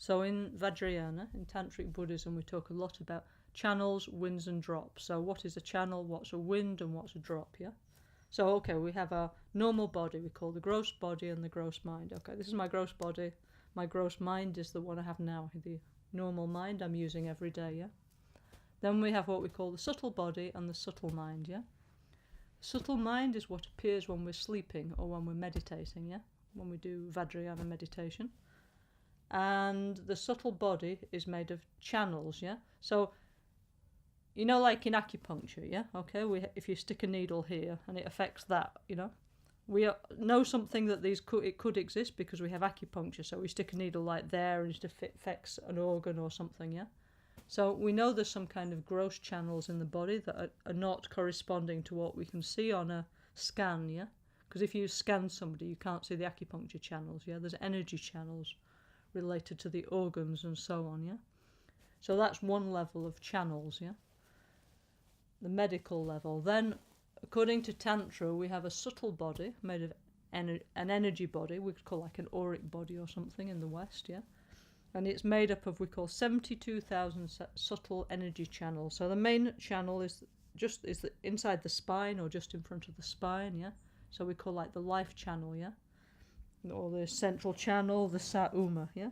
So in Vajrayana, in Tantric Buddhism, we talk a lot about channels, winds and drops. So what is a channel, what's a wind, and what's a drop, yeah? So, okay, we have our normal body, we call the gross body and the gross mind. Okay, this is my gross body. My gross mind is the one I have now, the normal mind I'm using every day, yeah? Then we have what we call the subtle body and the subtle mind, yeah? Subtle mind is what appears when we're sleeping or when we're meditating, yeah? When we do Vajrayana meditation. And the subtle body is made of channels, yeah? So, you know, like in acupuncture, yeah? Okay, if you stick a needle here and it affects that, you know? We know something that it could exist because we have acupuncture, so we stick a needle like there and it affects an organ or something, yeah? So we know there's some kind of gross channels in the body that are not corresponding to what we can see on a scan, yeah? Because if you scan somebody, you can't see the acupuncture channels, yeah? There's energy channels related to the organs and so on, yeah? So that's one level of channels, yeah? The medical level. Then, according to Tantra, we have a subtle body made of an energy body, we could call like an auric body or something in the West, yeah? And it's made up of, we call 72,000 subtle energy channels. So the main channel is inside the spine or just in front of the spine, yeah? So we call like the life channel, yeah? Or the central channel, the Sa-uma, yeah?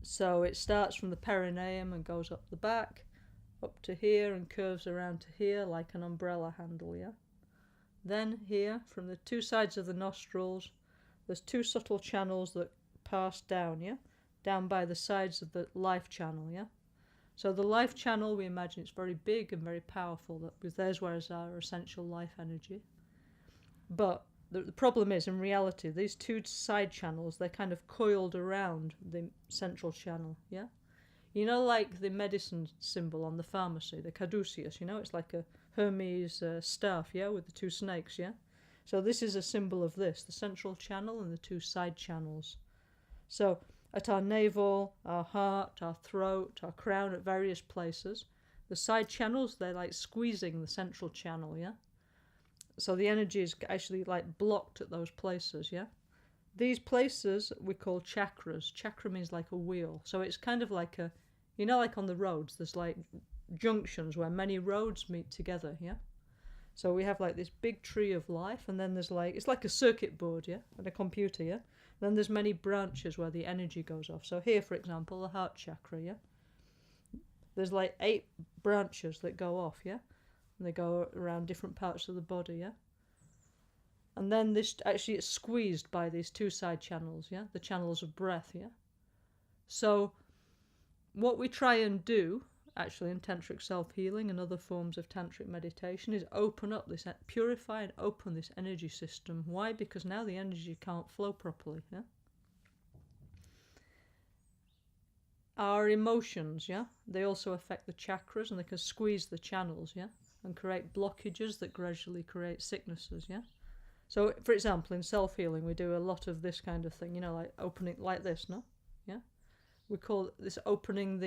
So it starts from the perineum and goes up the back, up to here and curves around to here like an umbrella handle, yeah? Then here, from the two sides of the nostrils, there's two subtle channels that pass down, yeah? Down by the sides of the life channel, yeah? So the life channel, we imagine it's very big and very powerful, because there's where is our essential life energy. But the problem is, in reality, these two side channels, they're kind of coiled around the central channel, yeah? You know, like the medicine symbol on the pharmacy, the caduceus, you know, it's like a Hermes staff, yeah, with the two snakes, yeah? So this is a symbol of this, the central channel and the two side channels. So at our navel, our heart, our throat, our crown, at various places, the side channels, they're like squeezing the central channel, yeah? So the energy is actually like blocked at those places, yeah? These places we call chakras. Chakra means like a wheel. So it's kind of like a, you know, like on the roads, there's like junctions where many roads meet together, yeah? So we have like this big tree of life, and then there's like, it's like a circuit board, yeah? And a computer, yeah? Then there's many branches where the energy goes off. So here, for example, the heart chakra, yeah? There's like 8 branches that go off, yeah? And they go around different parts of the body, yeah? And then this, actually it's squeezed by these two side channels, yeah? The channels of breath, yeah? So what we try and do, actually, in tantric self-healing and other forms of tantric meditation, is open up this, purify and open this energy system. Why? Because now the energy can't flow properly, yeah? Our emotions, yeah? They also affect the chakras, and they can squeeze the channels, yeah? And create blockages that gradually create sicknesses, yeah? So, for example, in self-healing, we do a lot of this kind of thing, you know, like opening, like this, no? Yeah? We call this opening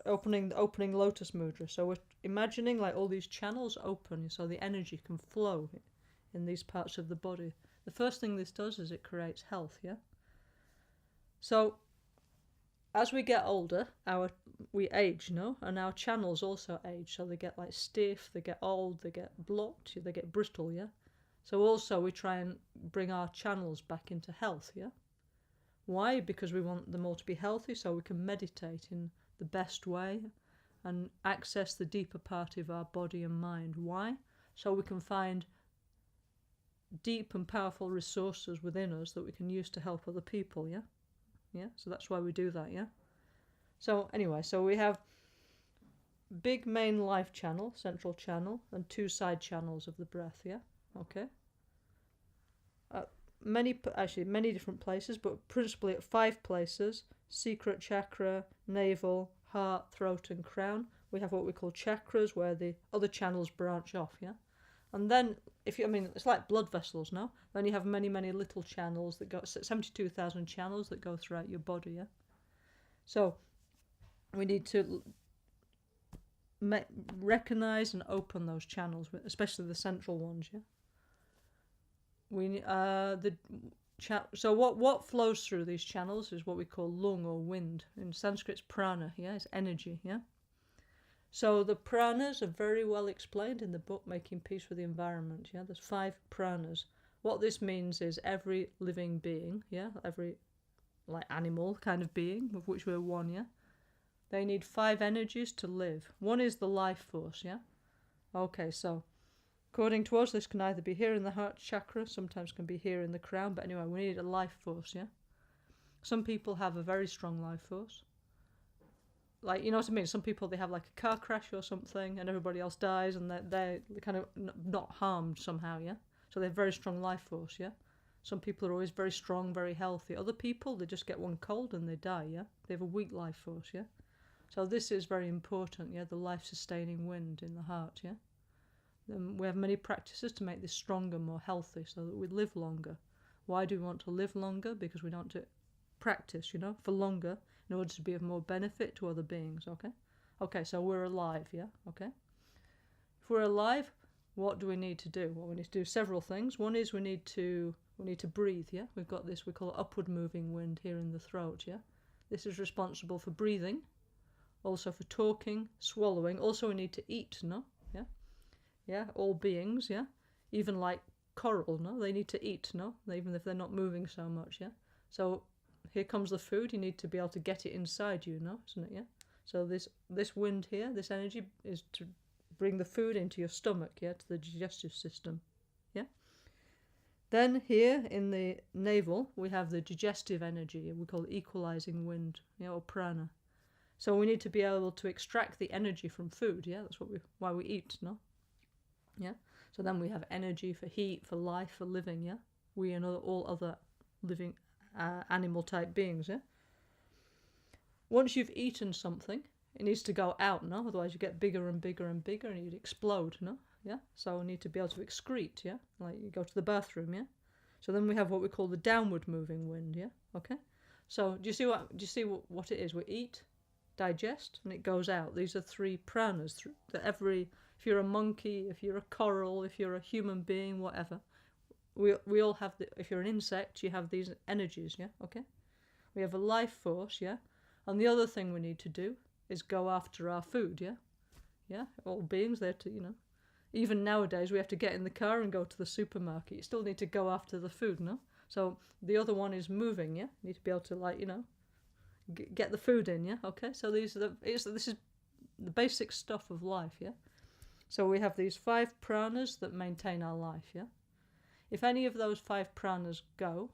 lotus mudra. So we're imagining like all these channels open so the energy can flow in these parts of the body. The first thing this does is it creates health, yeah? So as we get older, we age, no? And our channels also age. So they get like stiff, they get old, they get blocked, they get brittle, yeah? So also we try and bring our channels back into health, yeah? Why? Because we want them all to be healthy so we can meditate in the best way and access the deeper part of our body and mind. Why? So we can find deep and powerful resources within us that we can use to help other people, yeah? Yeah? So that's why we do that, yeah? So anyway, so we have big main life channel, central channel, and 2 side channels of the breath, yeah? Okay? Many different places, but principally at 5 places: secret chakra, navel, heart, throat and crown. We have what we call chakras, where the other channels branch off, yeah? And then, it's like blood vessels, no? Then you have many, many little channels that go, 72,000 channels that go throughout your body, yeah? So, we need to recognize and open those channels, especially the central ones, yeah? The So what flows through these channels is what we call lung or wind. In Sanskrit, it's prana. Yeah, it's energy. Yeah. So the pranas are very well explained in the book Making Peace with the Environment. Yeah, there's 5 pranas. What this means is every living being. Yeah, every like animal kind of being, of which we're one. Yeah, they need 5 energies to live. One is the life force. Yeah. Okay, so according to us, this can either be here in the heart chakra, sometimes can be here in the crown, but anyway, we need a life force, yeah? Some people have a very strong life force. Like, you know what I mean? Some people, they have like a car crash or something, and everybody else dies, and they're kind of not harmed somehow, yeah? So they have very strong life force, yeah? Some people are always very strong, very healthy. Other people, they just get one cold and they die, yeah? They have a weak life force, yeah? So this is very important, yeah? The life-sustaining wind in the heart, yeah? We have many practices to make this stronger, more healthy, so that we live longer. Why do we want to live longer? Because we want to practice, you know, for longer in order to be of more benefit to other beings, okay? Okay, so we're alive, yeah? Okay? If we're alive, what do we need to do? Well, we need to do several things. One is we need to breathe, yeah? We've got this, we call it upward moving wind here in the throat, yeah? This is responsible for breathing, also for talking, swallowing. Also we need to eat, no? Yeah? Yeah, all beings, yeah? Even like coral, no? They need to eat, no? Even if they're not moving so much, yeah? So here comes the food, you need to be able to get it inside you, no? Isn't it, yeah? So this wind here, this energy is to bring the food into your stomach, yeah? To the digestive system, yeah? Then here in the navel, we have the digestive energy, we call it equalizing wind, yeah, or prana. So we need to be able to extract the energy from food, yeah? That's why we eat, no? Yeah, so then we have energy for heat, for life, for living, yeah? We and all other living animal type beings, yeah? Once you've eaten something, it needs to go out, no? Otherwise you get bigger and bigger and bigger and you'd explode, no? Yeah, so we need to be able to excrete, yeah? Like you go to the bathroom, yeah? So then we have what we call the downward moving wind, yeah? Okay? So do you see what it is? We eat, digest, and it goes out. These are 3 pranas that if you're a monkey, if you're a coral, if you're a human being, whatever, we all have if you're an insect, you have these energies, yeah? Okay? We have a life force, yeah? And the other thing we need to do is go after our food, yeah? Yeah? All beings, they're to, you know, even nowadays we have to get in the car and go to the supermarket. You still need to go after the food, no? So the other one is moving, yeah? You need to be able to, like, you know, get the food in, yeah? Okay? So this is the basic stuff of life, yeah? So we have these 5 pranas that maintain our life, yeah? If any of those 5 pranas go,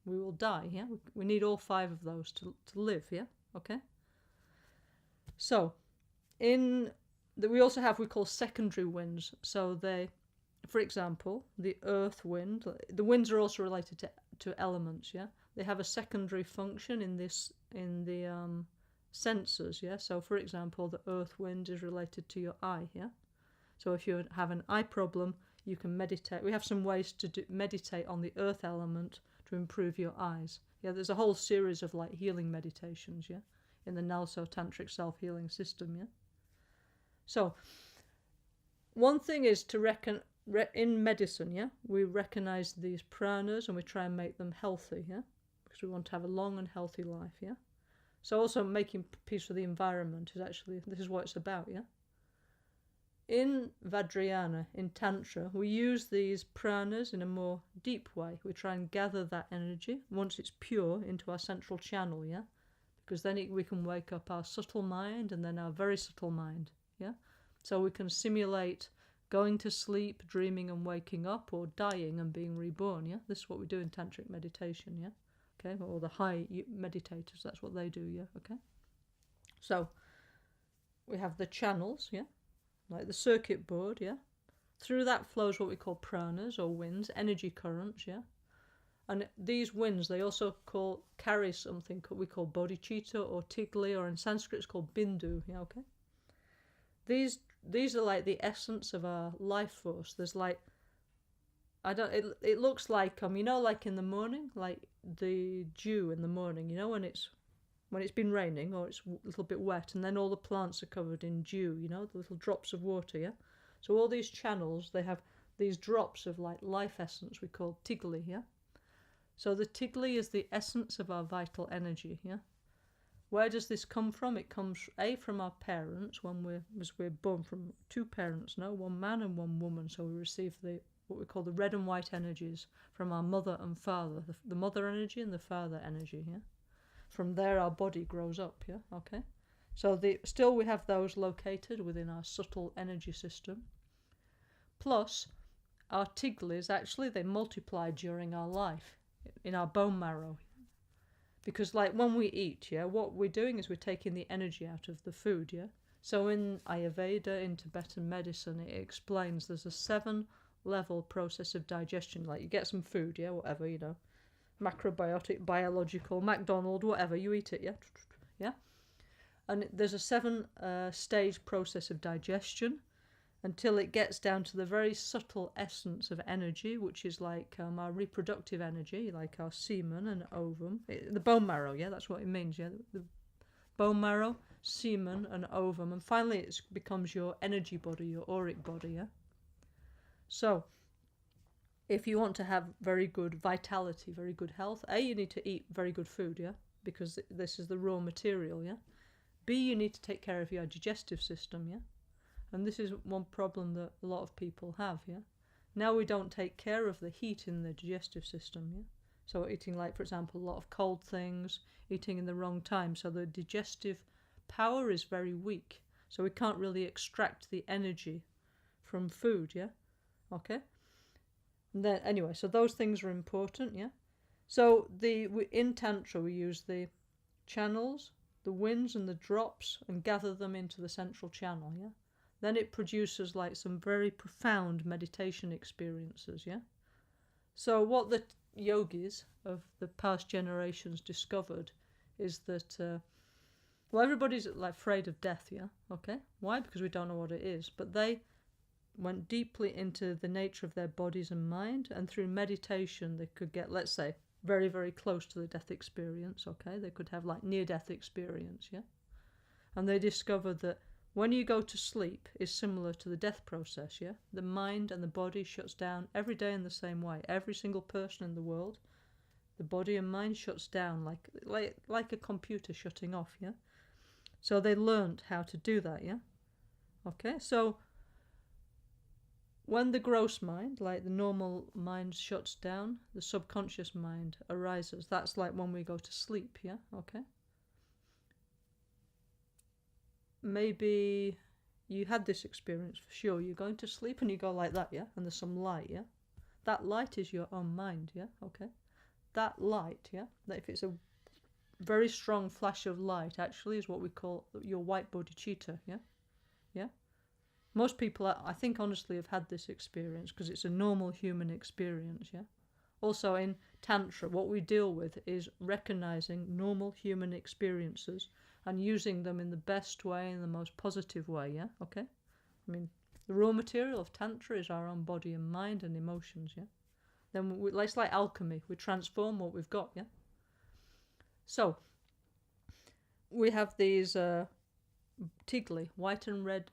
we will die, yeah? We need all 5 of those to live, yeah? Okay? So, we also have, we call secondary winds. So they, for example, the earth wind, the winds are also related to elements, yeah? They have a secondary function in the senses, yeah? So, for example, the earth wind is related to your eye, yeah? So if you have an eye problem, you can meditate. We have some ways to meditate on the earth element to improve your eyes. Yeah, there's a whole series of like healing meditations, yeah, in the Nalso Tantric self-healing system, yeah. So one thing is to in medicine, yeah, we recognize these pranas and we try and make them healthy, yeah, because we want to have a long and healthy life, yeah. So also making peace with the environment is actually, this is what it's about, yeah. In Vajrayana, in Tantra, we use these pranas in a more deep way. We try and gather that energy, once it's pure, into our central channel, yeah? Because then we can wake up our subtle mind and then our very subtle mind, yeah? So we can simulate going to sleep, dreaming and waking up, or dying and being reborn, yeah? This is what we do in Tantric meditation, yeah? Okay, or the high meditators, that's what they do, yeah? Okay? So, we have the channels, yeah? Like the circuit board, yeah? Through that flows what we call pranas or winds, energy currents, yeah? And these winds, they also carry something we call bodhicitta or tigli, or in Sanskrit it's called bindu, yeah, okay? These are like the essence of our life force. There's like, it looks like, you know, like in the morning, like the dew in the morning, you know, when it's been raining or it's a little bit wet, and then all the plants are covered in dew, you know, the little drops of water, yeah? So all these channels, they have these drops of like life essence we call tigli, yeah? So the tigli is the essence of our vital energy, yeah? Where does this come from? It comes, A, from our parents, as we're born from two parents, no? One man and one woman, so we receive what we call the red and white energies from our mother and father, the mother energy and the father energy, yeah? From there our body grows up, yeah? Okay? So still we have those located within our subtle energy system. Plus, our tiglis, actually, they multiply during our life, in our bone marrow. Because like when we eat, yeah, what we're doing is we're taking the energy out of the food, yeah? So in Ayurveda, in Tibetan medicine, it explains there's a 7-level process of digestion. Like you get some food, yeah, whatever, you know, macrobiotic, biological, McDonald's, whatever, you eat it, yeah? Yeah? And there's a 7-stage process of digestion until it gets down to the very subtle essence of energy, which is like our reproductive energy, like our semen and ovum. The bone marrow, yeah, that's what it means, yeah? The bone marrow, semen and ovum. And finally it becomes your energy body, your auric body, yeah? So, if you want to have very good vitality, very good health, A, you need to eat very good food, yeah? Because this is the raw material, yeah? B, you need to take care of your digestive system, yeah? And this is one problem that a lot of people have, yeah? Now we don't take care of the heat in the digestive system, yeah? So eating, like, for example, a lot of cold things, eating in the wrong time. So the digestive power is very weak. So we can't really extract the energy from food, yeah? Okay? And then, anyway, so those things are important, yeah? So in Tantra we use the channels, the winds and the drops and gather them into the central channel, yeah? Then it produces like some very profound meditation experiences, yeah? So what the yogis of the past generations discovered is that, well, everybody's like afraid of death, yeah? Okay? Why? Because we don't know what it is. But they went deeply into the nature of their bodies and mind, and through meditation they could get, let's say, very, very close to the death experience, okay? They could have like near-death experience, yeah? And they discovered that when you go to sleep is similar to the death process, yeah? The mind and the body shuts down every day in the same way. Every single person in the world, the body and mind shuts down like a computer shutting off, yeah? So they learned how to do that, yeah? Okay, so when the gross mind, like the normal mind, shuts down, the subconscious mind arises. That's like when we go to sleep, yeah? Okay? Maybe you had this experience for sure. You're going to sleep and you go like that, yeah? And there's some light, yeah? That light is your own mind, yeah? Okay? That light, yeah? That if it's a very strong flash of light, actually is what we call your white bodhicitta, yeah? Yeah? Most people, I think honestly, have had this experience because it's a normal human experience, yeah? Also in Tantra, what we deal with is recognizing normal human experiences and using them in the best way, in the most positive way, yeah? Okay? I mean, the raw material of Tantra is our own body and mind and emotions, yeah? Then it's like alchemy. We transform what we've got, yeah? So, we have these tigli, white and red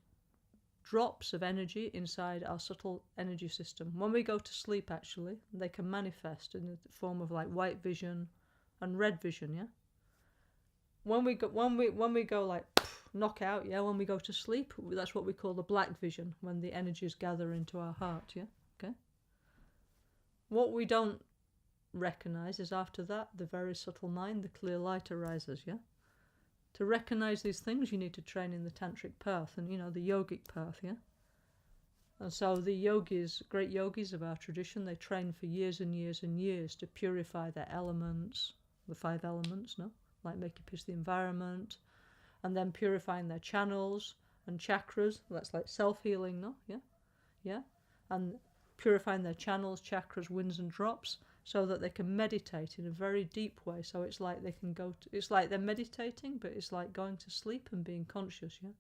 drops of energy inside our subtle energy system. When we go to sleep, actually, they can manifest in the form of like white vision and red vision, yeah? When we go like knock out, yeah, when we go to sleep, that's what we call the black vision, when the energies gather into our heart, yeah? Okay? What we don't recognize is after that, the very subtle mind, the clear light arises, yeah? To recognize these things, you need to train in the tantric path and, you know, the yogic path, yeah? And so the yogis, great yogis of our tradition, they train for years and years and years to purify their elements, the 5 elements, no? Like making peace with the environment, and then purifying their channels and chakras. That's like self-healing, no? Yeah? Yeah? And purifying their channels, chakras, winds and drops, so that they can meditate in a very deep way. So it's like they can it's like they're meditating, but it's like going to sleep and being conscious, yeah?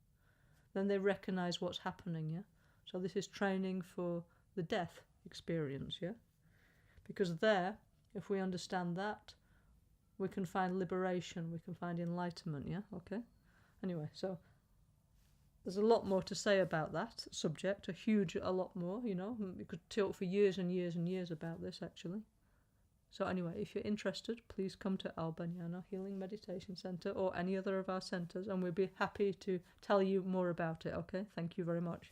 Then they recognize what's happening, yeah? So this is training for the death experience, yeah? Because there, if we understand that, we can find liberation, we can find enlightenment, yeah? Okay? Anyway, so there's a lot more to say about that subject, a lot more, you know? We could talk for years and years and years about this, actually. So anyway, if you're interested, please come to Albaniana Healing Meditation Centre or any other of our centres, and we'll be happy to tell you more about it, okay? Thank you very much.